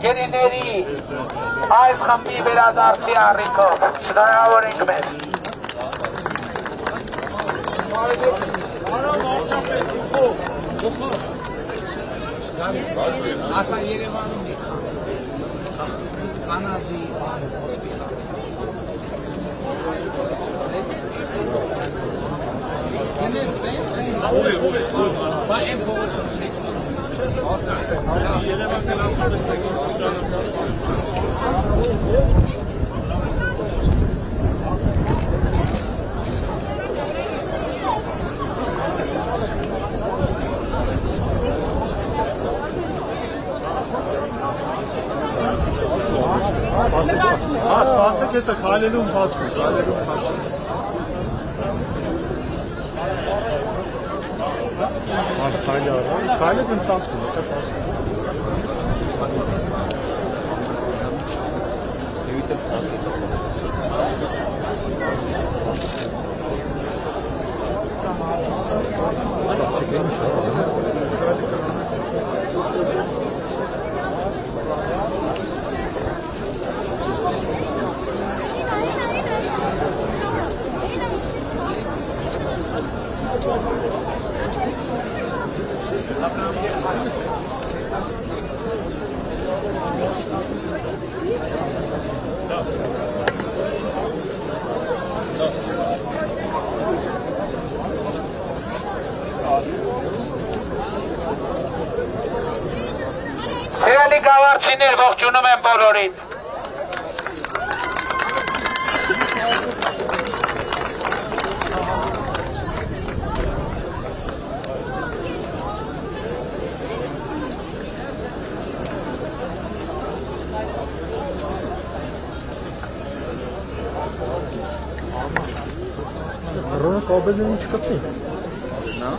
Գերիների այս խմբի վերադարձի առիթով շնորհավորենք մեզ։ Ասա Երևանում է Կանազի հոսպիտալ։ Ասպասը կեսը քայլելու ընթացքում, քայլել ընթացքում, ասա պասը։ Սիրելի գավառցիներ, ողջունում եմ բոլորին։ Ռոնը կաբելն չկպնի։ Նա։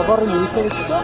Barın yürüyüşe çıktı.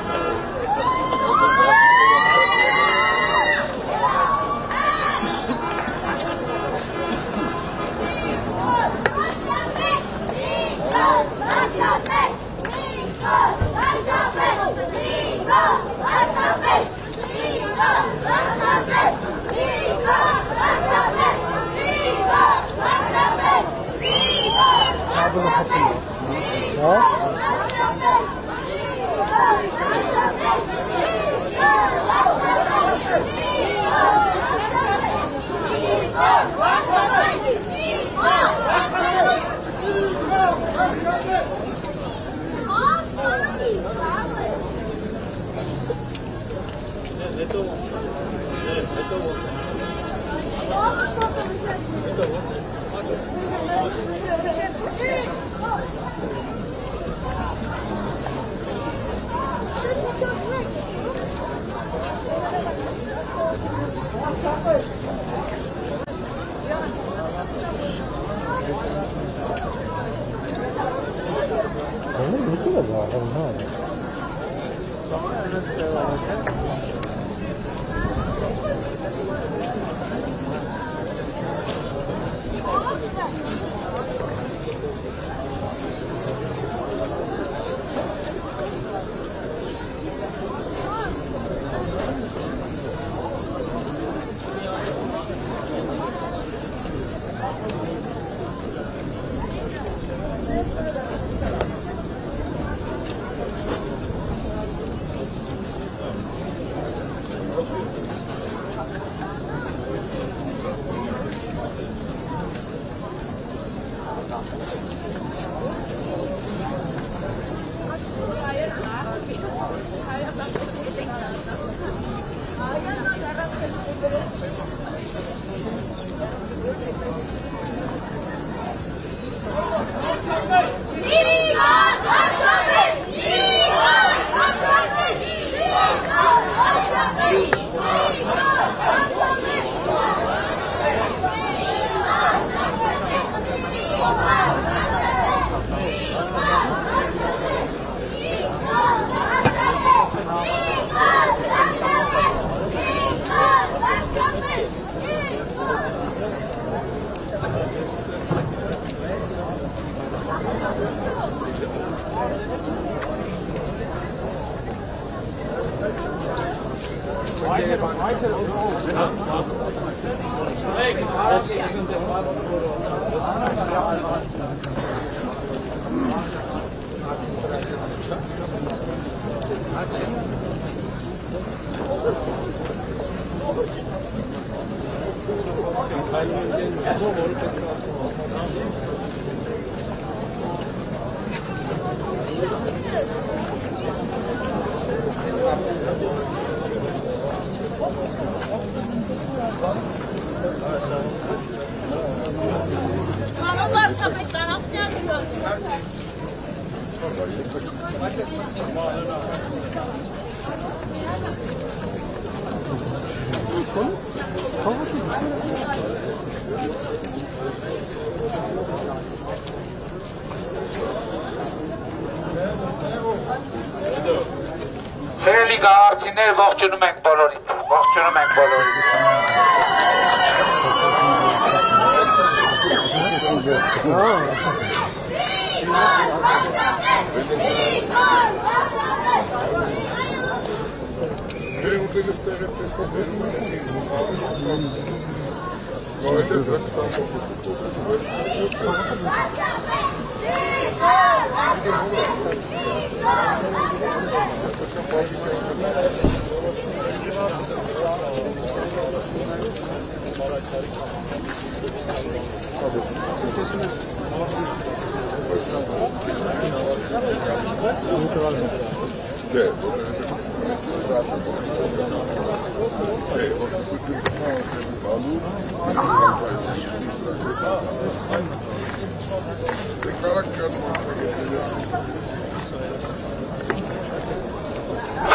Սիրելի գաղարդիներ, ողջունում ենք բոլորիդ, ողջունում ենք բոլորիդ։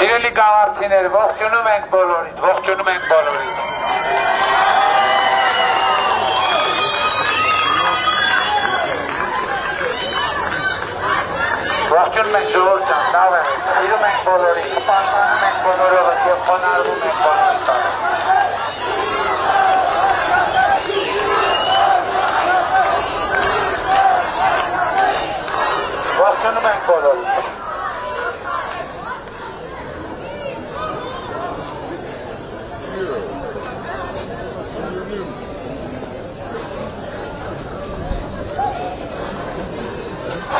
Սիրելի գաղարդիներ, ողջունում ենք բոլորիդ, ողջունում ենք բոլորիդ։ ողջունում ենք ժողովրդան, լավ է, սիրում ենք բոլորին, պարտանում ենք բոլորովը և խոնարհվում ենք բոլորի տանը։ Ողջունում ենք բոլորին։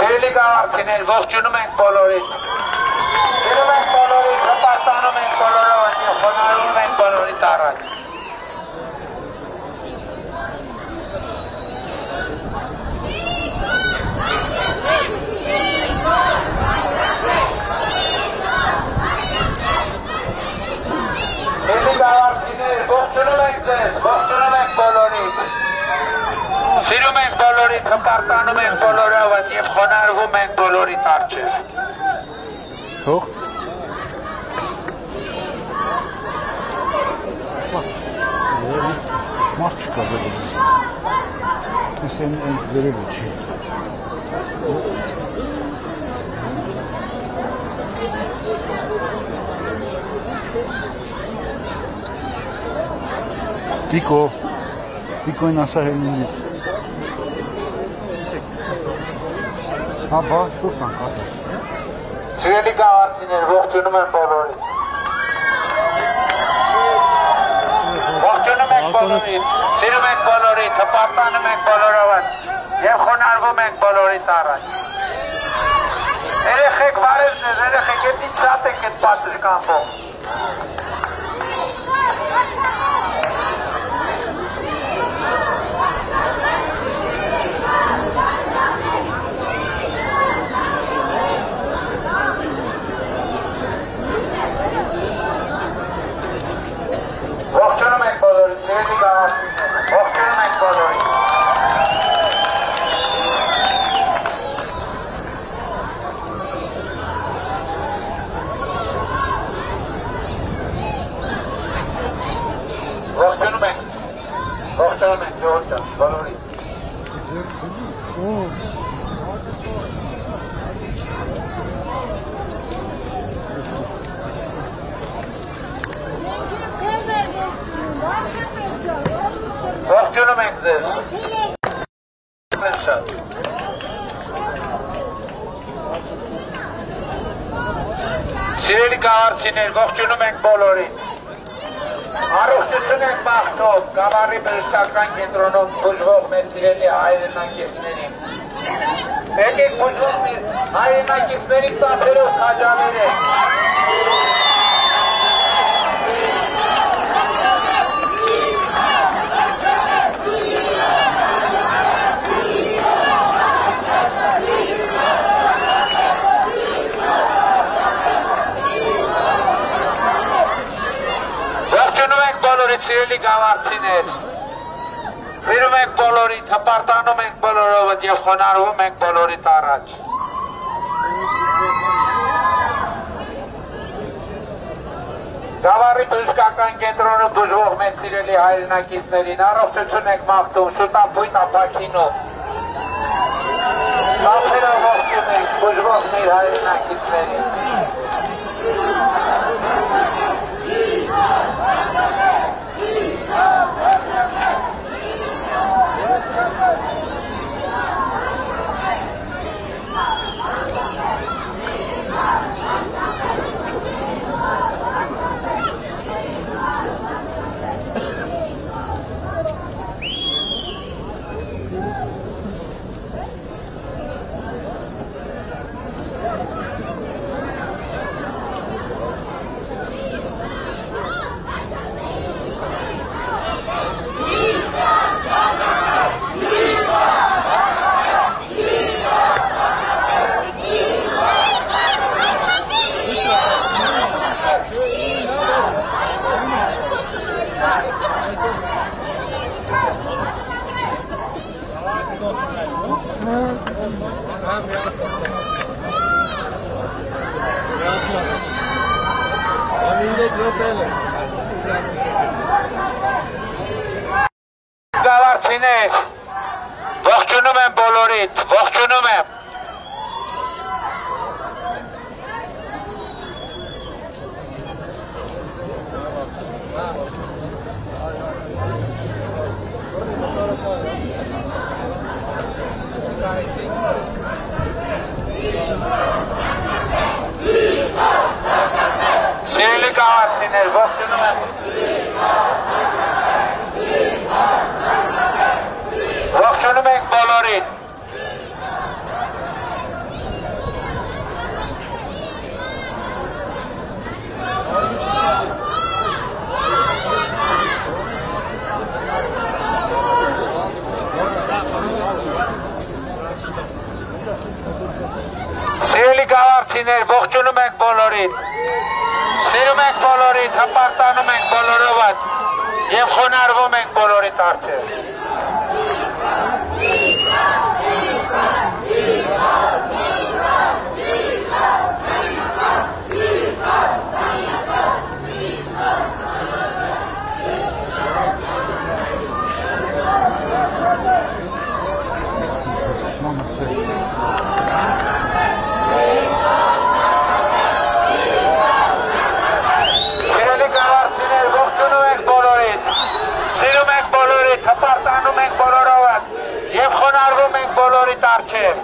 Սիրելի գավառցիներ, ողջունում ենք բոլորին։ Սիրում ենք բոլորին, հպարտանում ենք բոլորով և խոնարհվում ենք բոլորիդ առաջ։ Սիրելի գավառցիներ, ողջունում ենք ձեզ, ողջունում ենք բոլորին։ Սիրում ենք բոլորին, հպարտանում ենք բոլորով և խոնարհվում ենք բոլորիդ առջև։ Հող։ Մարդ չկա վերել։ Ես են վերել չի։ Տիկոին ասա հելնինից։ Հա, բա, շուտ կանք ասա։ Սիրելի գավառցիներ, ողջունում են բոլորին։ Ողջունում ենք բոլորին, սիրում ենք բոլորին, հպարտանում ենք բոլորովն և խոնարհվում ենք բոլորիդ առաջ։ Երեխեք վարև ձեզ, երեխեք, ետ ինչ շատ եք էտ պատշկամբով։ Ողջունում ենք բոլորին, սիրելի գավառցիներ, ողջունում ենք բոլորին։ Ողջունում ենք ժողովրդան, բոլորին։ Ողջունում ենք ձեզ։ Սիրելի գավառցիներ, ողջունում ենք բոլորին։ Առողջություն ենք մաղթում Գավառի բժշկական կենտրոնում բուժվող մեր սիրելի հայրենակիցներին։ Եկեք բուժվող մեր հայրենակիցների ծափերով քաջալերենք։ Սիրելի գավառցիներ, սիրում ենք բոլորին, հպարտանում ենք բոլորովդ և խոնարհվում ենք բոլորիդ առաջ։ Գավառի բժշկական կենտրոնում բուժվող մեր սիրելի հայրենակիցներին առողջություն ենք մաղթում շուտապույտ ապակինում։ Ծափերով ողջունում ենք բուժվող մեր հայրենակիցներին։ Գավառցիներ, ողջունում եմ բոլորիդ, ողջունում եմ։ Սիրելի քաղաքացիներ, ողջունում եմ։ Ողջունում ենք բոլորին։ Սիրելի քաղաքացիներ, ողջունում ենք բոլորին։ Սիրում ենք բոլորին, հպարտանում ենք բոլորովդ եւ խոնարհվում ենք բոլորիդ առջեւ։ Հպարտանում ենք բոլորովդ եւ խոնարհվում ենք բոլորիդ առջեւ։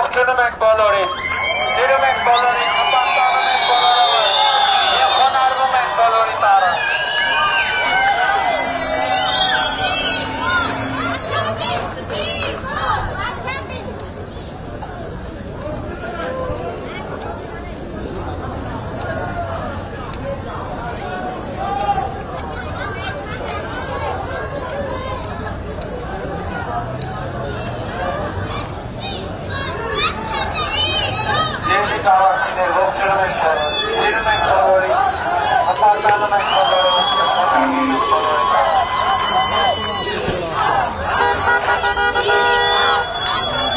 Ողջունում ենք բոլորին, սիրում ենք բոլորին, հպարտանում ենք բոլորովը եւ խոնարհվում ենք բոլորիդ առջեւ։ Ողջունում ենք բոլորին, սիրում ենք բոլորին, հպարտանում ենք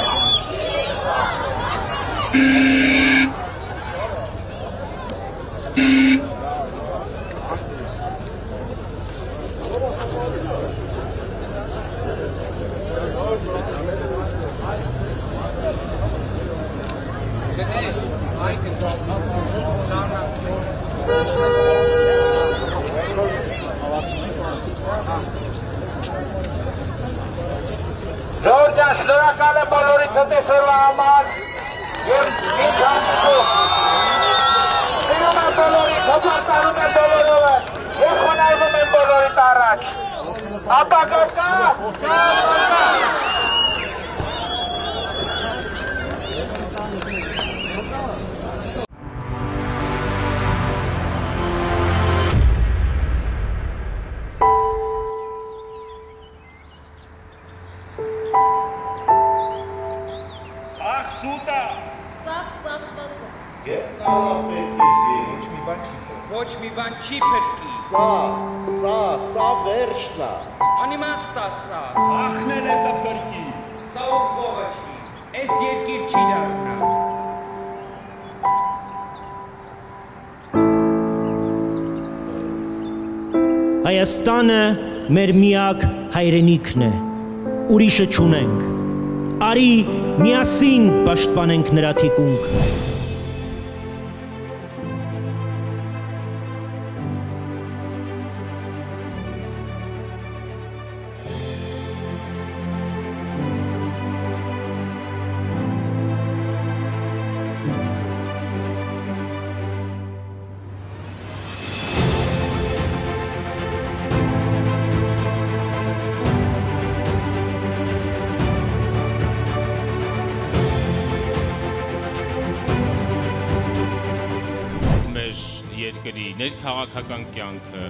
բոլորովը եւ խոնարհվում ենք բոլորիդ Ժողովուրդ ջան, շնորհակալ եմ բոլորիդ ցտեսորվա համար եւ ինձ համոզում։ Սիրում եմ բոլորին, հպարտանում եմ բոլորովը եւ խոնարհվում եմ բոլորիդ առաջ։ Ապագա կա։ Ոչ մի բան չի փրկի։ Սա վերջն է։ Անիմաստ է սա։ Ախնել է դա փրկի։ Սա ողողը չի։ Այս երկիր չի դառնա։ Հայաստանը մեր միակ հայրենիքն է։ Ուրիշը չունենք։ Արի միասին պաշտպանենք նրա թիկունքը։ երկրի ներքաղաքական կյանքը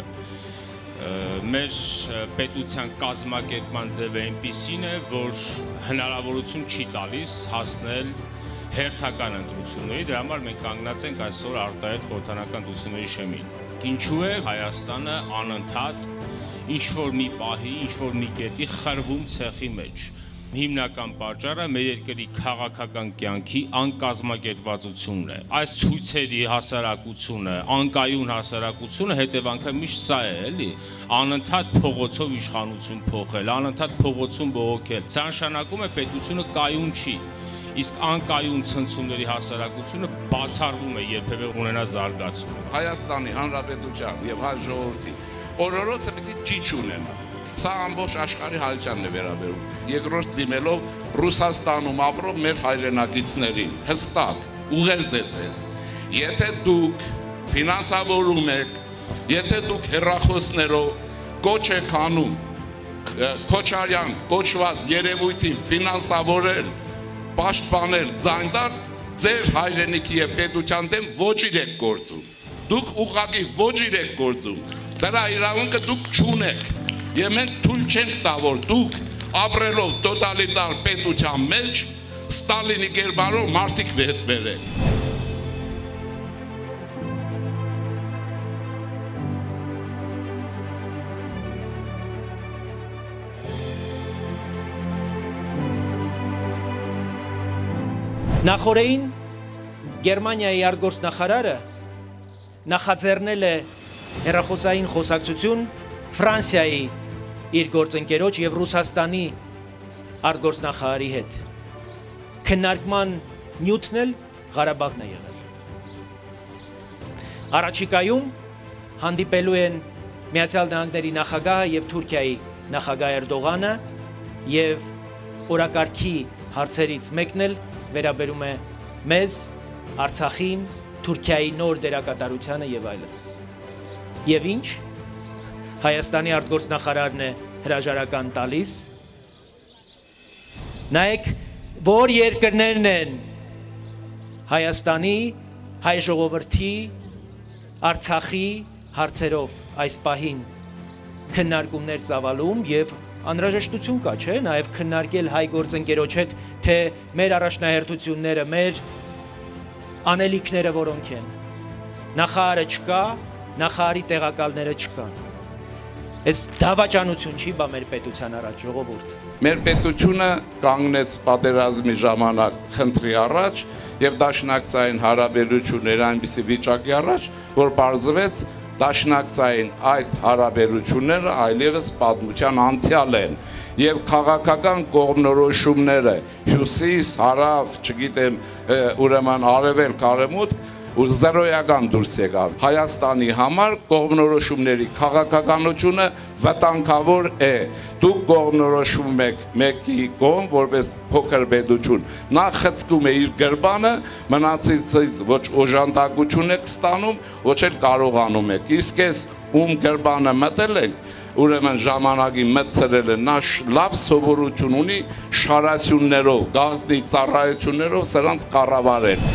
մեր պետության կազմակերպման ձևը այնպիսին է, որ հնարավորություն չի տալիս հասնել հերթական ընտրությունների, դրա համար մենք կանգնած ենք այսօր արտահայտ խորհրդարանական ընտրությունների շեմին։ Ինչու է Հայաստանը անընդհատ ինչ-որ մի պահի, ինչ-որ մի կետի խրվում ցեխի մեջ։ Հիմնական պատճառը մեր երկրի քաղաքական կյանքի անկազմակերպվածությունն է։ Այս ցույցերի հասարակությունը, անկայուն հասարակությունը հետևանքը միշտ սա է, էլի, անընդհատ փողոցով իշխանություն փոխել, անընդհատ փողոցում բողոքել։ Սա նշանակում է պետությունը կայուն չի։ Իսկ անկայուն ցնցումների հասարակությունը բացառվում է երբևէ ունենա զարգացում։ Հայաստանի Հանրապետության եւ հայ ժողովրդի օրորոցը պետք է ճիչ ունենա։ Սա ամբողջ աշխարհի հայությանն է վերաբերում։ Երկրորդ դիմելով Ռուսաստանում ապրող մեր հայրենակիցներին, հստակ ուղերձեց ես։ Եթե դուք ֆինանսավորում եք, եթե դուք հեռախոսներով կոչ եք անում Քոչարյան կոչված երևույթին ֆինանսավորել, պաշտպանել, ձայն տալ, ձեր հայրենիքի եւ պետության դեմ ոչինչ եք գործում։ Դուք ուղղակի ոչինչ եք գործում։ Դրա իրավունքը դուք չունեք։ Եվ մենք թույլ չենք տա, որ դուք ապրելով տոտալիտար պետության մեջ Ստալինի կերպարով մարդիկ հետ բերեք։ Նախորդին Գերմանիայի արտգործնախարարը նախաձեռնել է հեռախոսային խոսակցություն Ֆրանսիայի իր գործընկերոջ եւ Ռուսաստանի արտգործնախարարի հետ։ Քննարկման նյութն էլ Ղարաբաղն է եղել։ Առաջիկայում հանդիպելու են Միացյալ Նահանգների նախագահը եւ Թուրքիայի նախագահ Էրդողանը եւ օրակարգի հարցերից մեկն էլ վերաբերում է մեզ, Արցախին, Թուրքիայի նոր դերակատարությանը եւ այլն։ Եվ ինչ? Հայաստանի արտգործնախարարն է հրաժարական տալիս։ Նայեք, որ երկրներն են Հայաստանի, հայ ժողովրդի, Արցախի հարցերով այս պահին քննարկումներ ծավալում եւ անհրաժեշտություն կա, չէ՞, նաեւ քննարկել հայ գործընկերոջ հետ, թե մեր առաջնահերթությունները, մեր անելիքները որոնք են։ Նախարարը չկա, նախարարի տեղակալները չկան։ Այս դավաճանություն չի բա մեր պետության առաջ, ժողովուրդ։ Մեր պետությունը կանգնեց պատերազմի ժամանակ խնդրի առաջ եւ դաշնակցային հարաբերություններ այնպիսի վիճակի առաջ, որ պարզվեց դաշնակցային այդ հարաբերությունները այլևս պատմության անցյալ են եւ քաղաքական կողմնորոշումները հյուսիս, հարավ, չգիտեմ, ուրեմն արևելք, արևմուտք ու զրոյական դուրս եկավ։ Հայաստանի համար կողմնորոշումների քաղաքականությունը վտանգավոր է։ Դուք կողմնորոշում եք մեկի կողմ, որպես փոքր պետություն։ Նա խցկում է իր գրբանը, մնացածից ոչ օժանդակություն եք ստանում, ոչ էլ կարողանում եք։ Իսկ ես ում գրբանը մտել եք, ուրեմն ժամանակի մտցրել է, նա լավ սովորություն ունի շարասյուններով, գաղտնի ծառայություններով սրանց կառավարել։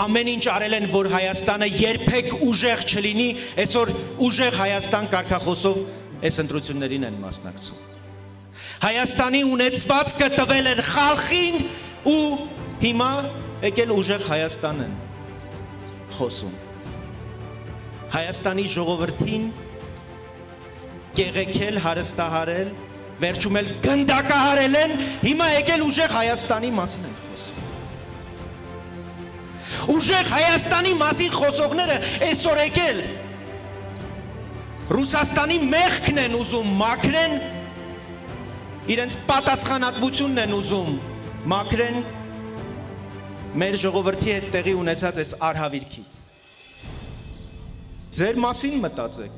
Ամեն ինչ արել են, որ Հայաստանը երբեք ուժեղ չլինի, այսօր ուժեղ Հայաստան կարգախոսով այս ընտրություններին են մասնակցում։ Հայաստանի ունեցվածքը տվել են խալխին ու հիմա եկել ուժեղ Հայաստան են խոսում։ Հայաստանի ժողովրդին կեղեքել, հարստահարել, վերջում էլ գնդակահարել են, հիմա եկել ուժեղ Հայաստանի մասին են խոսում։ Ուժեղ Հայաստանի մասին խոսողները այսօր եկել Ռուսաստանի մեղքն են ուզում մաքրեն, իրենց պատասխանատվությունն են ուզում մաքրեն մեր ժողովրդի հետ տեղի ունեցած այս արհավիրքից։ Ձեր մասին մտածեք։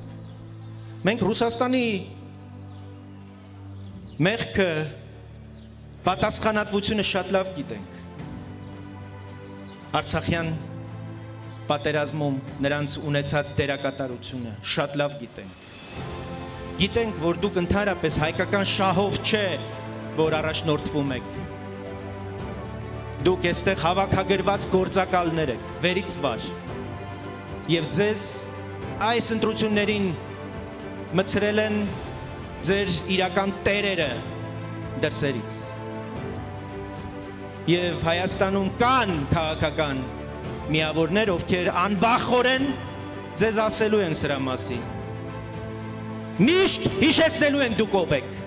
Մենք Ռուսաստանի մեղքը, պատասխանատվությունը շատ լավ գիտենք։ Արցախյան պատերազմում նրանց ունեցած դերակատարությունը շատ լավ գիտենք։ Գիտենք, որ դուք ընդհանրապես հայկական շահով չէ, որ առաջնորդվում եք։ Դուք այստեղ հավաքագրված գործակալներ եք, վերից վար։ Եվ ձեզ այս ընտրություններին մցրել են ձեր իրական տերերը դրսերից։ Եվ Հայաստանում կան քաղաքական միավորներ, ովքեր անվախորեն ձեզ ասելու են սրա մասին։ Միշտ հիշեցնելու են դուք ով եք։